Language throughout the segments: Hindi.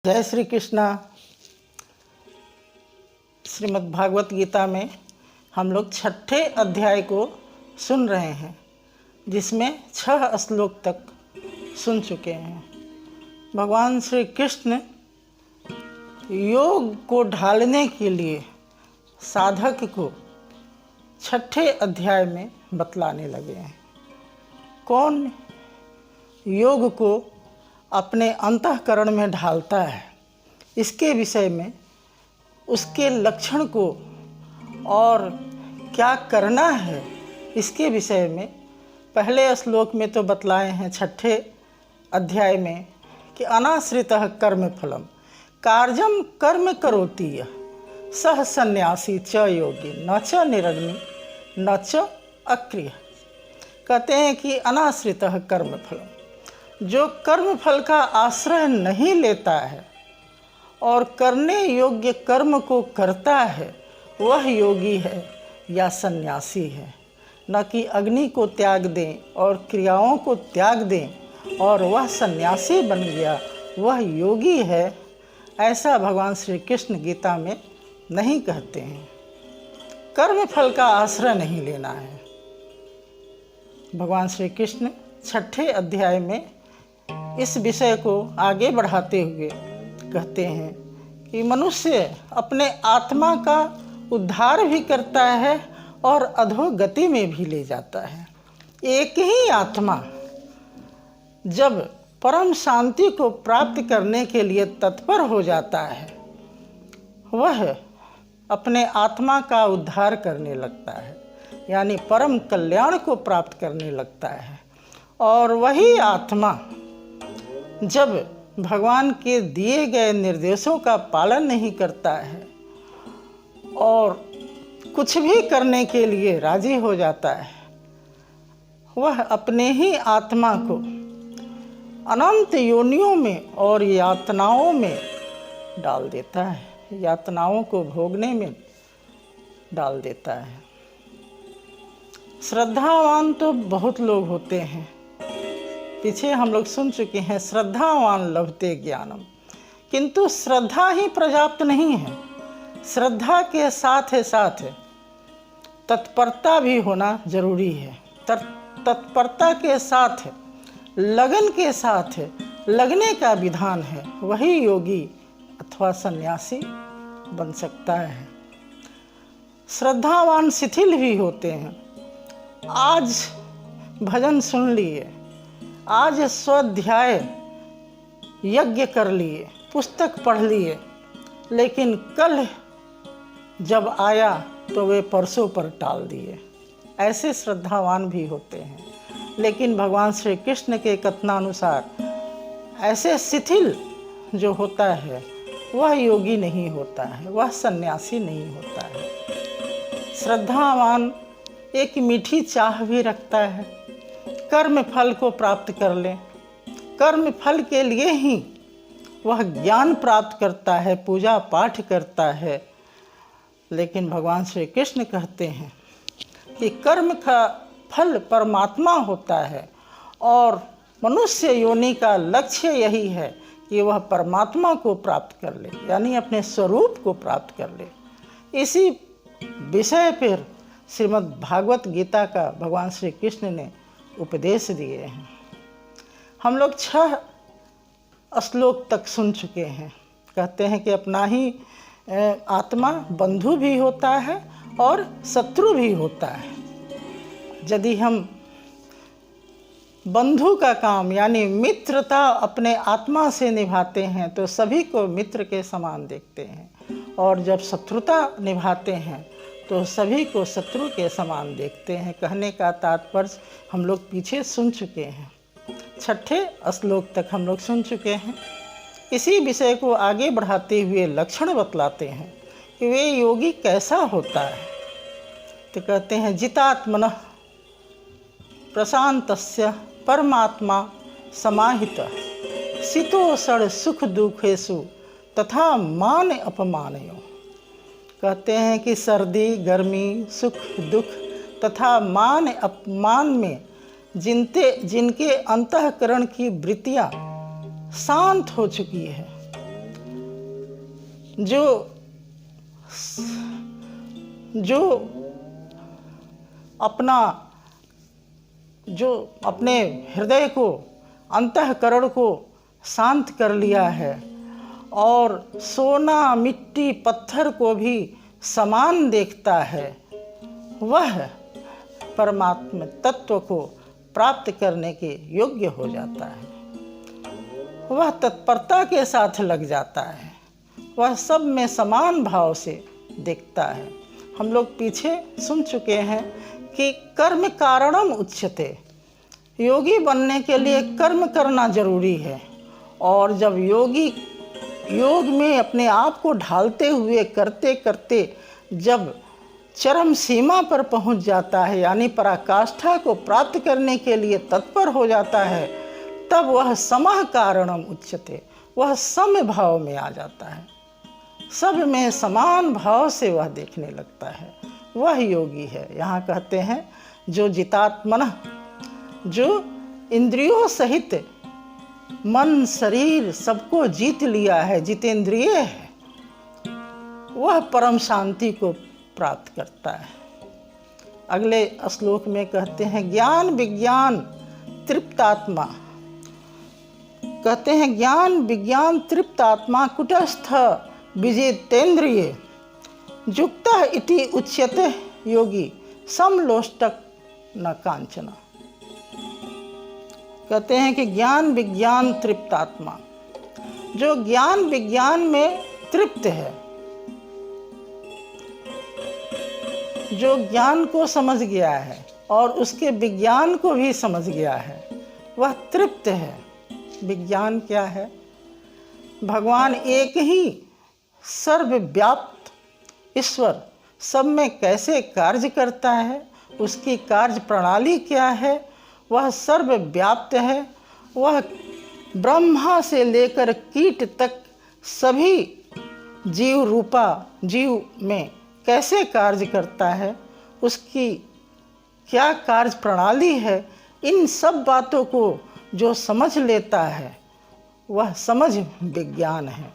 जय श्री कृष्णा। श्रीमद् भागवत गीता में हम लोग 6ठे अध्याय को सुन रहे हैं, जिसमें 6 श्लोक तक सुन चुके हैं। भगवान श्री कृष्ण योग को ढालने के लिए साधक को 6ठे अध्याय में बतलाने लगे हैं। कौन योग को अपने अंतःकरण में ढालता है, इसके विषय में, उसके लक्षण को और क्या करना है, इसके विषय में पहले श्लोक में तो बतलाए हैं 6ठे अध्याय में कि अनाश्रितः कर्म फलम कार्यम कर्म करोति यः सह सन्यासी च योगी न च निरग्नि न च अक्रिय। कहते हैं कि अनाश्रितः कर्म फलम, जो कर्म फल का आश्रय नहीं लेता है और करने योग्य कर्म को करता है, वह योगी है या सन्यासी है। न कि अग्नि को त्याग दें और क्रियाओं को त्याग दें और वह सन्यासी बन गया, वह योगी है, ऐसा भगवान श्री कृष्ण गीता में नहीं कहते हैं। कर्म फल का आश्रय नहीं लेना है। भगवान श्री कृष्ण 6ठे अध्याय में इस विषय को आगे बढ़ाते हुए कहते हैं कि मनुष्य अपने आत्मा का उद्धार भी करता है और अधोगति में भी ले जाता है। एक ही आत्मा जब परम शांति को प्राप्त करने के लिए तत्पर हो जाता है, वह अपने आत्मा का उद्धार करने लगता है, यानी परम कल्याण को प्राप्त करने लगता है। और वही आत्मा जब भगवान के दिए गए निर्देशों का पालन नहीं करता है और कुछ भी करने के लिए राजी हो जाता है, वह अपने ही आत्मा को अनंत योनियों में और यातनाओं में डाल देता है, यातनाओं को भोगने में डाल देता है। श्रद्धावान तो बहुत लोग होते हैं, पीछे हम लोग सुन चुके हैं, श्रद्धावान लभते ज्ञानम, किंतु श्रद्धा ही पर्याप्त नहीं है। श्रद्धा के साथ साथ तत्परता भी होना जरूरी है। तत्परता के साथ, लगन के साथ लगने का विधान है, वही योगी अथवा सन्यासी बन सकता है। श्रद्धावान शिथिल भी होते हैं। आज भजन सुन लिए, आज स्वाध्याय यज्ञ कर लिए, पुस्तक पढ़ लिए, लेकिन कल जब आया तो वे परसों पर टाल दिए। ऐसे श्रद्धावान भी होते हैं। लेकिन भगवान श्री कृष्ण के कथनानुसार ऐसे शिथिल जो होता है वह योगी नहीं होता है, वह सन्यासी नहीं होता है। श्रद्धावान एक मीठी चाह भी रखता है, कर्म फल को प्राप्त कर ले। कर्म फल के लिए ही वह ज्ञान प्राप्त करता है, पूजा पाठ करता है। लेकिन भगवान श्री कृष्ण कहते हैं कि कर्म का फल परमात्मा होता है और मनुष्य योनि का लक्ष्य यही है कि वह परमात्मा को प्राप्त कर ले, यानी अपने स्वरूप को प्राप्त कर ले। इसी विषय पर श्रीमद् भागवत गीता का भगवान श्री कृष्ण ने उपदेश दिए हैं। हम लोग 6 श्लोक तक सुन चुके हैं। कहते हैं कि अपना ही आत्मा बंधु भी होता है और शत्रु भी होता है। यदि हम बंधु का काम यानी मित्रता अपने आत्मा से निभाते हैं तो सभी को मित्र के समान देखते हैं, और जब शत्रुता निभाते हैं तो सभी को शत्रु के समान देखते हैं। कहने का तात्पर्य हम लोग पीछे सुन चुके हैं। 6ठे श्लोक तक हम लोग सुन चुके हैं। इसी विषय को आगे बढ़ाते हुए लक्षण बतलाते हैं कि वे योगी कैसा होता है। तो कहते हैं जितात्मनः प्रशांतस्य परमात्मा समाहितः शीतोषण सुख दुखेषु तथा मान अपमानयोः। कहते हैं कि सर्दी गर्मी, सुख दुख तथा मान अपमान में जिनके अंतःकरण की वृत्तियाँ शांत हो चुकी है, जो जो अपने हृदय को, अंतःकरण को शांत कर लिया है और सोना मिट्टी पत्थर को भी समान देखता है, वह परमात्मा तत्व को प्राप्त करने के योग्य हो जाता है। वह तत्परता के साथ लग जाता है, वह सब में समान भाव से देखता है। हम लोग पीछे सुन चुके हैं कि कर्म कारणम उच्यते, योगी बनने के लिए कर्म करना जरूरी है। और जब योगी योग में अपने आप को ढालते हुए करते करते जब चरम सीमा पर पहुंच जाता है, यानी पराकाष्ठा को प्राप्त करने के लिए तत्पर हो जाता है, तब वह समः कारणम उच्यते, वह सम भाव में आ जाता है, सब में समान भाव से वह देखने लगता है, वह योगी है। यहाँ कहते हैं जो जितात्मनः, जो इंद्रियों सहित मन शरीर सबको जीत लिया है, जितेंद्रिय है, वह परम शांति को प्राप्त करता है। अगले श्लोक में कहते हैं ज्ञान विज्ञान तृप्तात्मा, कहते हैं ज्ञान विज्ञान तृप्तात्मा कुटस्थ विजितेंद्रिय युक्तः इति उच्यते योगी समलोष्टक न कांचना। कहते हैं कि ज्ञान विज्ञान तृप्तात्मा, जो ज्ञान विज्ञान में तृप्त है, जो ज्ञान को समझ गया है और उसके विज्ञान को भी समझ गया है, वह तृप्त है। विज्ञान क्या है? भगवान एक ही सर्वव्याप्त ईश्वर सब में कैसे कार्य करता है, उसकी कार्य प्रणाली क्या है, वह सर्वव्याप्त है। वह ब्रह्मा से लेकर कीट तक सभी जीव में कैसे कार्य करता है, उसकी क्या कार्य प्रणाली है, इन सब बातों को जो समझ लेता है वह समझ विज्ञान है।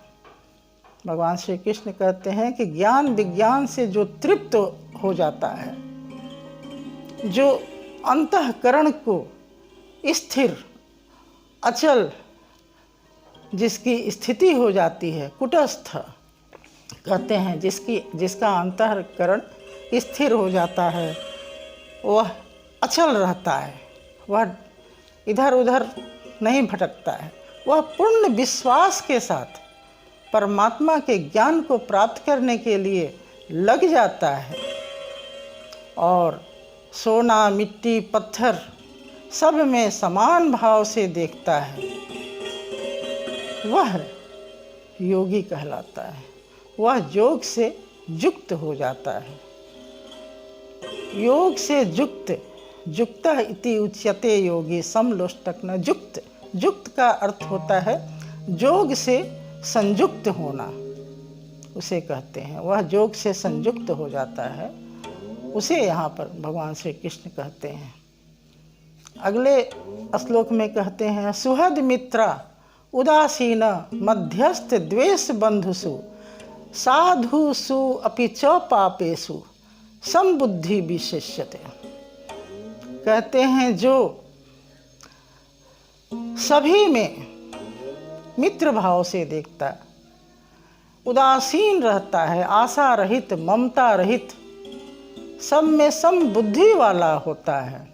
भगवान श्री कृष्ण कहते हैं कि ज्ञान विज्ञान से जो तृप्त हो जाता है, जो अंतःकरण को स्थिर अचल जिसकी स्थिति हो जाती है, कुटस्थ कहते हैं जिसका अंतःकरण स्थिर हो जाता है, वह अचल रहता है, वह इधर उधर नहीं भटकता है, वह पूर्ण विश्वास के साथ परमात्मा के ज्ञान को प्राप्त करने के लिए लग जाता है और सोना मिट्टी पत्थर सब में समान भाव से देखता है, वह योगी कहलाता है। वह योग से युक्त हो जाता है। योग से युक्त इति उच्यते योगी समलोष्टक न युक्त। युक्त का अर्थ होता है योग से संयुक्त होना, उसे कहते हैं। वह योग से संयुक्त हो जाता है, उसे यहाँ पर भगवान श्री कृष्ण कहते हैं। अगले श्लोक में कहते हैं सुहृद मित्रा उदासीन मध्यस्थ द्वेष बंधुषु साधुषु अपि च पापेषु समबुद्धि विशेष्यते। कहते हैं जो सभी में मित्र भाव से देखता है, उदासीन रहता है, आशा रहित ममता रहित, सब में सम बुद्धि वाला होता है।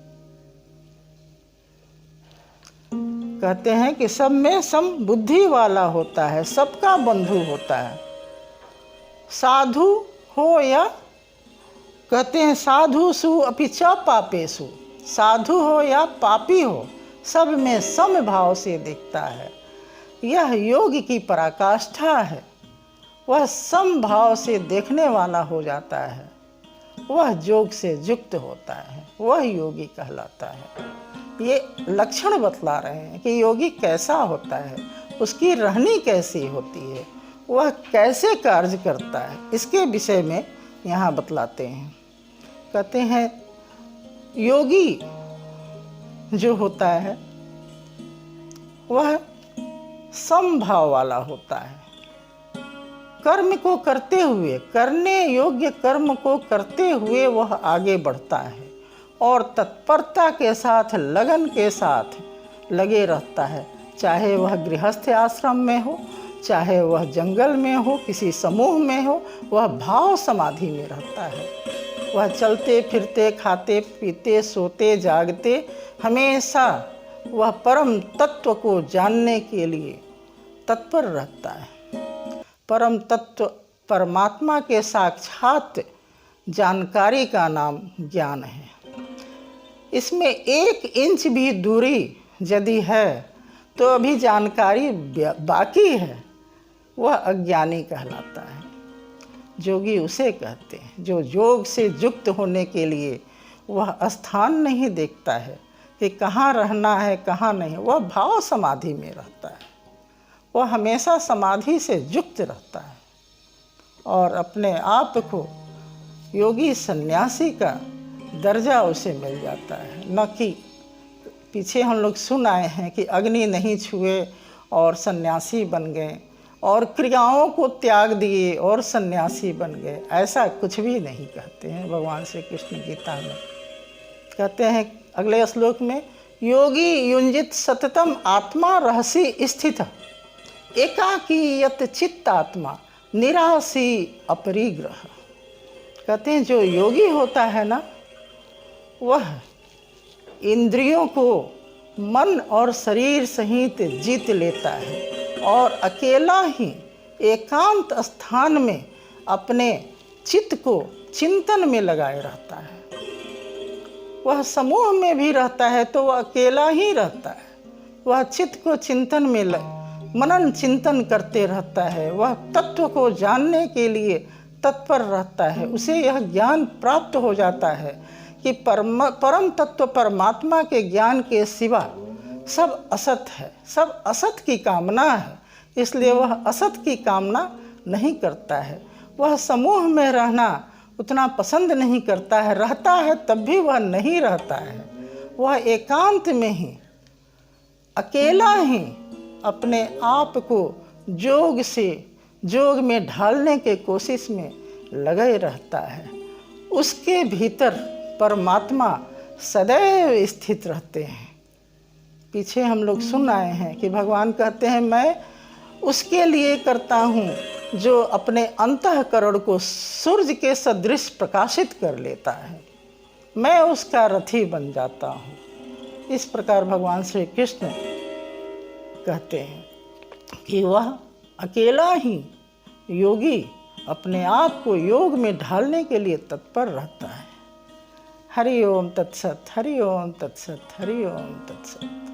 कहते हैं कि सब में सम बुद्धि वाला होता है, सबका बंधु होता है। साधु हो या कहते हैं साधुषु अपि च पापेषु, साधु हो या पापी हो, सब में सम भाव से देखता है। यह योग की पराकाष्ठा है। वह सम भाव से देखने वाला हो जाता है, वह योग से युक्त होता है, वह योगी कहलाता है। ये लक्षण बतला रहे हैं कि योगी कैसा होता है, उसकी रहनी कैसी होती है, वह कैसे कार्य करता है, इसके विषय में यहाँ बतलाते हैं। कहते हैं योगी जो होता है वह समभाव वाला होता है। कर्म को करते हुए, करने योग्य कर्म को करते हुए वह आगे बढ़ता है और तत्परता के साथ, लगन के साथ लगे रहता है। चाहे वह गृहस्थ आश्रम में हो, चाहे वह जंगल में हो, किसी समूह में हो, वह भाव समाधि में रहता है। वह चलते फिरते, खाते पीते, सोते जागते हमेशा वह परम तत्व को जानने के लिए तत्पर रहता है। परम तत्व परमात्मा के साक्षात जानकारी का नाम ज्ञान है। इसमें 1 इंच भी दूरी यदि है तो अभी जानकारी बाकी है, वह अज्ञानी कहलाता है। जोगी उसे कहते हैं जो योग से युक्त होने के लिए वह स्थान नहीं देखता है कि कहाँ रहना है कहाँ नहीं, वह भाव समाधि में रहता है। वह हमेशा समाधि से युक्त रहता है और अपने आप को योगी सन्यासी का दर्जा उसे मिल जाता है। न कि पीछे हम लोग सुन आए हैं कि अग्नि नहीं छुए और सन्यासी बन गए और क्रियाओं को त्याग दिए और सन्यासी बन गए, ऐसा कुछ भी नहीं कहते हैं भगवान श्री कृष्ण गीता में। कहते हैं अगले श्लोक में, योगी युंजित सततम आत्मा रहसी स्थित एकाकी यत चित्त आत्मा निरासी अपरिग्रह। कहते हैं जो योगी होता है ना, वह इंद्रियों को मन और शरीर सहित जीत लेता है और अकेला ही एकांत स्थान में अपने चित्त को चिंतन में लगाए रहता है। वह समूह में भी रहता है तो वह अकेला ही रहता है। वह चित्त को चिंतन में मनन चिंतन करते रहता है। वह तत्व को जानने के लिए तत्पर रहता है। उसे यह ज्ञान प्राप्त हो जाता है कि परम तत्व परमात्मा के ज्ञान के सिवा सब असत है, सब असत की कामना है। इसलिए वह असत की कामना नहीं करता है। वह समूह में रहना उतना पसंद नहीं करता है, रहता है तब भी वह नहीं रहता है। वह एकांत में ही, अकेला ही अपने आप को जोग में ढालने के कोशिश में लगे रहता है। उसके भीतर परमात्मा सदैव स्थित रहते हैं। पीछे हम लोग सुन आए हैं कि भगवान कहते हैं, मैं उसके लिए करता हूँ जो अपने अंतःकरण को सूर्य के सदृश प्रकाशित कर लेता है। मैं उसका रथी बन जाता हूँ। इस प्रकार भगवान श्री कृष्ण कहते हैं कि वह अकेला ही योगी अपने आप को योग में ढालने के लिए तत्पर रहता है। हरि ओम तत्सत, हरि ओम तत्सत, हरि ओम तत्सत।